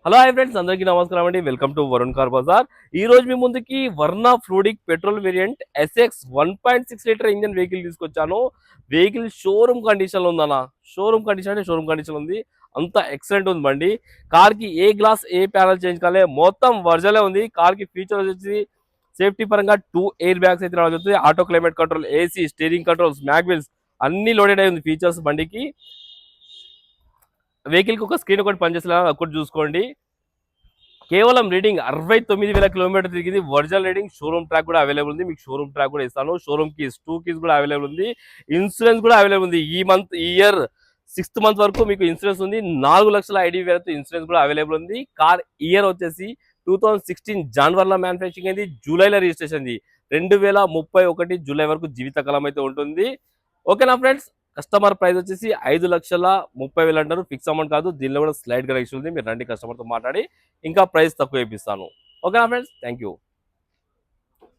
Hello hi friends, అందరికీ నమస్కారం అండి. Welcome to Varun Car Bazaar. ఈ రోజు మీ ముందుకి Verna fluidic petrol variant SX 1.6 litre engine vehicle తీసుకొచ్చాను. వెహికల్ షోరూమ్ కండిషన్ లో ఉందన్న. షోరూమ్ కండిషన్ అంటే షోరూమ్ కండిషన్ ఉంది. అంత ఎక్సలెంట్ ఉంది బండి. కార్ కి ఏ గ్లాస్ ఏ ప్యానల్ చేంజ్ కాలే, మొత్తం వర్జలే ఉంది. కార్ కి ఫీచర్ వచ్చేసి సేఫ్టీ పరంగా 2 ఎయిర్ బ్యాగ్స్ అయితే రావడం జరుగుతుంది. Auto climate control, AC, steering controls, mag wheels అన్ని లోడెడ్ అయి ఉంది ఫీచర్స్ బండికి. వెహికల్ కి ఒక స్క్రీన్ ఒకటి పనిచేసేలా ఒకటి చూసుకోండి. కేవలం రీడింగ్ 69,000 కిలోమీటర్ తిరిగింది. Original reading. షోరూమ్ ట్రాక్ కూడా అవైలబుల్ ఉంది. మీకు షోరూమ్ ట్రాక్ కూడా ఇస్తాను. షోరూమ్ కీస్ 2 కీస్ కూడా అవైలబుల్ ఉంది. ఇన్సూరెన్స్ కూడా అవైలబుల్ ఉంది. ఈ ఇయర్ 6th మంత్ వరకు మీకు ఇన్సూరెన్స్ ఉంది. 4 లక్షల ఐడి వేలతో ఇన్సూరెన్స్ కూడా అవైలబుల్ ఉంది. కార్ ఇయర్ వచ్చేసి 2016 జనవరిలో మ్యానుఫ్యాక్చరింగ్ అయింది. జూలైలో రిజిస్ట్రేషన్ అయింది. 2031 జూలై వరకు జీవితకాలం అయితే ఉంటుంది. ఓకేనా ఫ్రెండ్స్. కస్టమర్ ప్రైస్ వచ్చేసి 5,30,000 అంటారు. ఫిక్స్ అమౌంట్ కాదు. దీనిలో కూడా స్లైడ్ గా ఉంది. మీరు రండి, కస్టమర్ తో మాట్లాడి ఇంకా ప్రైస్ తక్కువ ఇప్పిస్తాను. ఓకేనా ఫ్రెండ్స్, థ్యాంక్ యూ.